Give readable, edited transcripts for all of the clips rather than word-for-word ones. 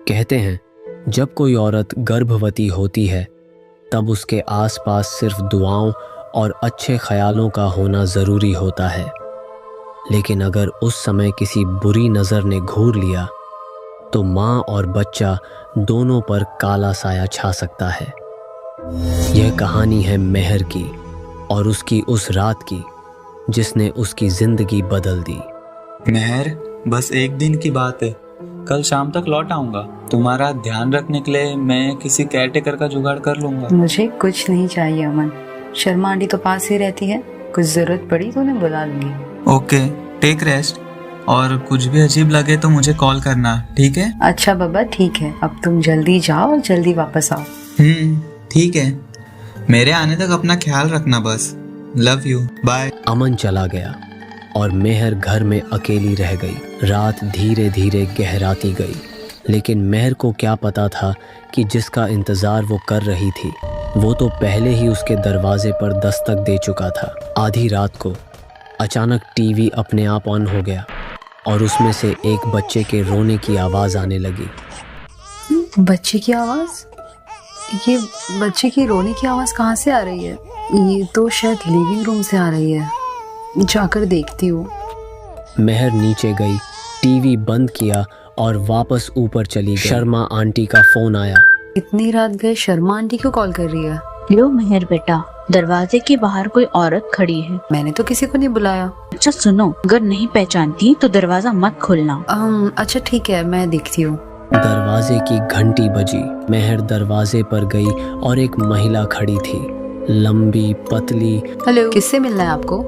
कहते हैं जब कोई औरत गर्भवती होती है तब उसके आसपास सिर्फ दुआओं और अच्छे ख्यालों का होना ज़रूरी होता है, लेकिन अगर उस समय किसी बुरी नज़र ने घूर लिया तो माँ और बच्चा दोनों पर काला साया छा सकता है। यह कहानी है मेहर की और उसकी उस रात की जिसने उसकी ज़िंदगी बदल दी। मेहर, बस एक दिन की बात है, कल शाम तक लौट आऊंगा। तुम्हारा ध्यान रखने के लिए मैं किसी केयरटेकर का जुगाड़ कर लूंगा। मुझे कुछ नहीं चाहिए अमन, शर्मा आंटी तो पास ही रहती है, कुछ जरूरत पड़ी तो उन्हें बुला लूंगी। ओके, टेक रेस्ट, और कुछ भी अजीब लगे तो मुझे कॉल करना, ठीक है? अच्छा बाबा, ठीक है, अब तुम जल्दी जाओ और जल्दी वापस आओ। ठीक है, मेरे आने तक अपना ख्याल रखना बस। Love you, bye. अमन चला गया और मेहर घर में अकेली रह गई। रात धीरे धीरे गहराती गई, लेकिन मेहर को क्या पता था कि जिसका इंतज़ार वो कर रही थी वो तो पहले ही उसके दरवाजे पर दस्तक दे चुका था। आधी रात को अचानक टीवी अपने आप ऑन हो गया और उसमें से एक बच्चे के रोने की आवाज़ आने लगी। बच्चे की आवाज़? ये बच्चे की रोने की आवाज़ कहाँ से आ रही है? ये तो शायद लिविंग रूम से आ रही है, जाकर देखती हूँ। मेहर नीचे गई, टीवी बंद किया और वापस ऊपर चली गई। शर्मा आंटी का फोन आया। इतनी रात गए शर्मा आंटी क्यों कॉल कर रही है? लो मेहर बेटा, दरवाजे के बाहर कोई औरत खड़ी है। मैंने तो किसी को नहीं बुलाया। अच्छा सुनो, अगर नहीं पहचानती तो दरवाजा मत खोलना। अच्छा ठीक है, मैं देखती हूँ। दरवाजे की घंटी बजी। मेहर दरवाजे पर गई और एक महिला खड़ी थी, लंबी पतली। हेलो, किससे मिलना है आपको?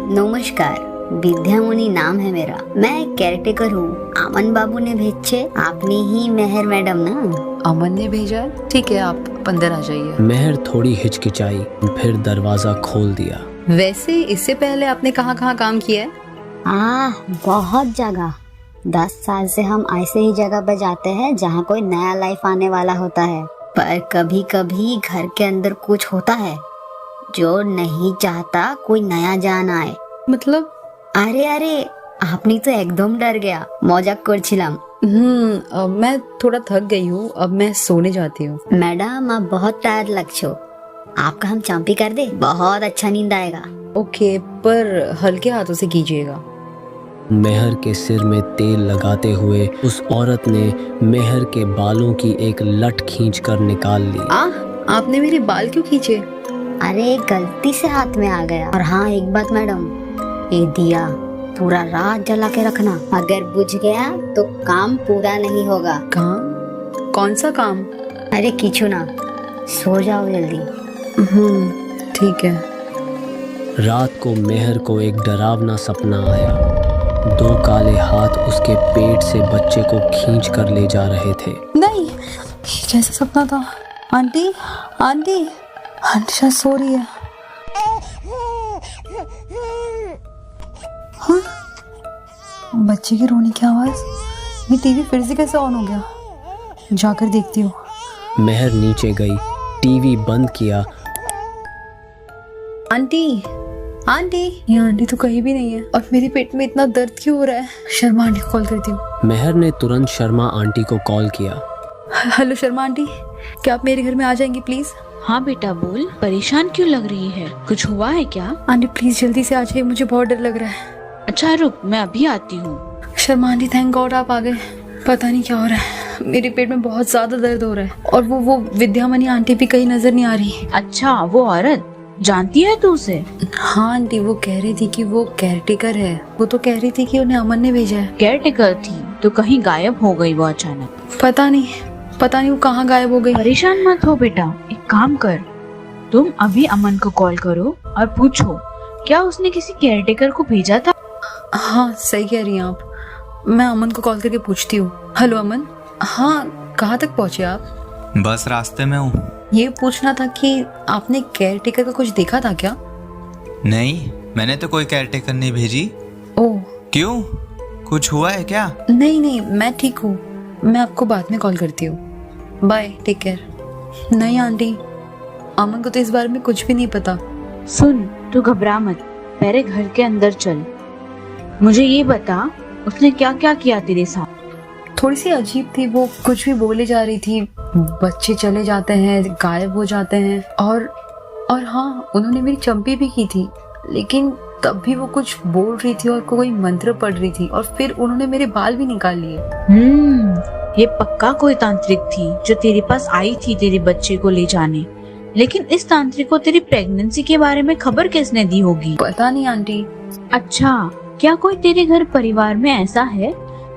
नमस्कार, विद्यामुनि नाम है मेरा, मैं केयरटेकर हूँ। अमन बाबू ने भेजे, आपने ही मेहर मैडम ना? अमन ने भेजा है? ठीक है, आप अंदर आ जाइए। मेहर थोड़ी हिचकिचाई, फिर दरवाजा खोल दिया। वैसे इससे पहले आपने कहाँ कहाँ काम किया है? बहुत जगह। 10 साल से हम ऐसे ही जगह पे जाते हैं जहाँ कोई नया लाइफ आने वाला होता है, पर कभी कभी घर के अंदर कुछ होता है जो नहीं चाहता कोई नया जान आए। मतलब? अरे आपने तो एकदम डर गया, मजाक करछिलाम। मैं थोड़ा थक गई हूँ, अब मैं सोने जाती हूँ। मैडम, आप बहुत टायर्ड लगछो, आपका हम चांपी कर दे, बहुत अच्छा नींद आएगा। ओके, पर हल्के हाथों से कीजिएगा। मेहर के सिर में तेल लगाते हुए उस औरत ने मेहर के बालों की एक लट खींच कर निकाल ली। आपने मेरे बाल क्यों खींचे? अरे गलती से हाथ में आ गया। और हाँ, एक बात मैडम, ये दिया पूरा रात जला के रखना, अगर बुझ गया तो काम पूरा नहीं होगा। काम? कौन सा काम? अरे किचु ना, सो जाओ जल्दी। ठीक है। रात को मेहर को एक डरावना सपना आया। 2 काले हाथ उसके पेट से बच्चे को खींच कर ले जा रहे थे। नहीं, कैसा सपना था? आंटी आंटी आंटी शायद सो रही है। हाँ? बच्चे की रोने की आवाज। ये टीवी फिर से कैसे ऑन हो गया? जाकर देखती हूँ। मेहर नीचे गई, टीवी बंद किया। आंटी ये आंटी तो कहीं भी नहीं है, और मेरे पेट में इतना दर्द क्यों हो रहा है? शर्मा आंटी को कॉल करती हूँ। मेहर ने तुरंत शर्मा आंटी को कॉल किया। हेलो शर्मा आंटी, क्या आप मेरे घर में आ जाएंगी प्लीज? हाँ बेटा बोल, परेशान क्यों लग रही है? कुछ हुआ है क्या? आंटी प्लीज जल्दी से आ जाइए, मुझे बहुत डर लग रहा है। अच्छा रुक, मैं अभी आती हूँ। शर्मा आंटी, थैंक गॉड आप आ गए। पता नहीं क्या हो रहा है, मेरे पेट में बहुत ज्यादा दर्द हो रहा है, और वो विद्यामणि आंटी भी कहीं नजर नहीं आ रही। अच्छा, वो औरत जानती है तू उसे? हाँ आंटी, वो कह रही थी कि वो केयरटेकर है। वो तो कह रही थी कि उन्हें अमन ने भेजा है। केयरटेकर थी तो कहीं गायब हो गई वो अचानक? पता नहीं वो कहाँ गायब हो गई। परेशान मत हो बेटा, एक काम कर, तुम अभी अमन को कॉल करो और पूछो क्या उसने किसी केयरटेकर को भेजा था। हाँ सही कह रही हैं आप, मैं अमन को कॉल करके पूछती हूँ। हेलो अमन। हाँ, कहाँ तक पहुँचे आप? बस रास्ते में हूँ। ये पूछना था कि आपने केयरटेकर का कुछ देखा था क्या? नहीं, मैंने तो कोई केयरटेकर नहीं भेजी। ओह, क्यों, कुछ हुआ है क्या? नहीं, मैं ठीक हूँ, मैं आपको बाद में कॉल करती हूँ। Bye, take care. नहीं आंटी, अमन को तो इस बारे में कुछ भी नहीं पता। सुन, तू घबरा मत, पहले घर के अंदर चल, मुझे ये बता उसने क्या क्या किया तेरे साथ। थोड़ी सी अजीब थी। वो कुछ भी बोले जा रही थी, बच्चे चले जाते हैं, गायब हो जाते हैं। और हाँ, उन्होंने मेरी चंपी भी की थी, लेकिन तब भी वो कुछ बोल रही थी और कोई मंत्र पढ़ रही थी, और फिर उन्होंने मेरे बाल भी निकाल लिए। ये पक्का कोई तांत्रिक थी जो तेरे पास आई थी तेरे बच्चे को ले जाने। लेकिन इस तांत्रिक को तेरी प्रेगनेंसी के बारे में खबर किसने दी होगी? पता नहीं आंटी। अच्छा, क्या कोई तेरे घर परिवार में ऐसा है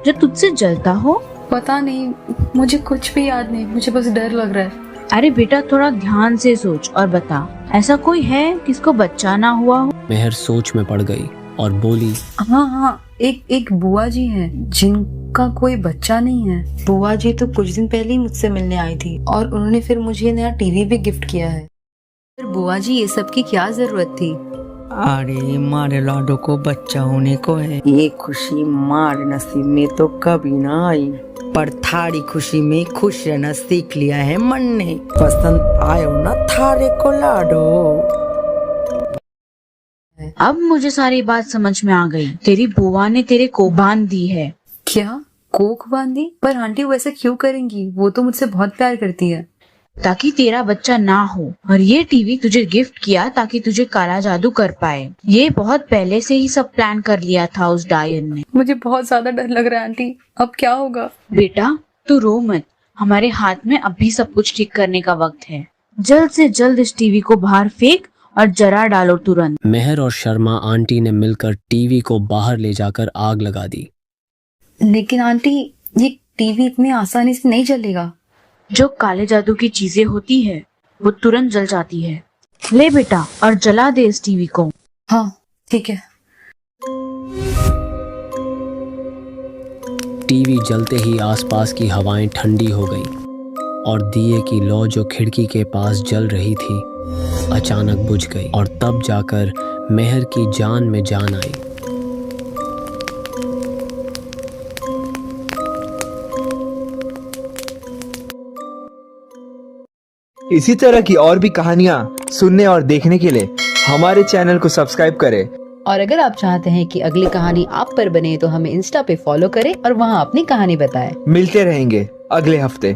जो तुझसे जलता हो? पता नहीं, मुझे कुछ भी याद नहीं, मुझे बस डर लग रहा है। अरे बेटा, थोड़ा ध्यान से सोच और बता, ऐसा कोई है किसको बच्चा ना हुआ हो? मेहर सोच में पड़ गई और बोली, हाँ, एक बुआ जी हैं जिनका कोई बच्चा नहीं है। बुआ जी तो कुछ दिन पहले ही मुझसे मिलने आई थी, और उन्होंने फिर मुझे नया टीवी भी गिफ्ट किया है। फिर बुआ जी, ये सब की क्या जरूरत थी? अरे मारे लाडो को बच्चा होने को है, ये खुशी मारे नसीब में तो कभी ना आई, पर थारी खुशी में खुश रहना सीख लिया है मन ने। पसंद आयो ना थारे को लाडो। अब मुझे सारी बात समझ में आ गई। तेरी बुआ ने तेरे को बांध दी है। क्या कोक बांधी? पर आंटी वो ऐसा क्यों करेंगी? वो तो मुझसे बहुत प्यार करती है। ताकि तेरा बच्चा ना हो, और ये टीवी तुझे गिफ्ट किया ताकि तुझे काला जादू कर पाए। ये बहुत पहले से ही सब प्लान कर लिया था उस डायन ने। मुझे बहुत ज्यादा डर लग रहा है आंटी, अब क्या होगा? बेटा तू रो मत, हमारे हाथ में अभी सब कुछ ठीक करने का वक्त है। जल्द से जल्द इस टीवी को बाहर फेंक और जरा डालो तुरंत। मेहर और शर्मा आंटी ने मिलकर टीवी को बाहर ले जाकर आग लगा दी। लेकिन आंटी, ये टीवी इतनी आसानी से नहीं जलेगा। जो काले जादू की चीजें होती है वो तुरंत जल जाती है। ले बेटा और जला दे इस टीवी को। हाँ ठीक है। टीवी जलते ही आसपास की हवाएं ठंडी हो गई और दिए की लौ जो खिड़की के पास जल रही थी अचानक बुझ गई, और तब जाकर मेहर की जान में जान आई। इसी तरह की और भी कहानियाँ सुनने और देखने के लिए हमारे चैनल को सब्सक्राइब करें। और अगर आप चाहते हैं कि अगली कहानी आप पर बने तो हमें इंस्टा पे फॉलो करें और वहाँ अपनी कहानी बताएं। मिलते रहेंगे अगले हफ्ते।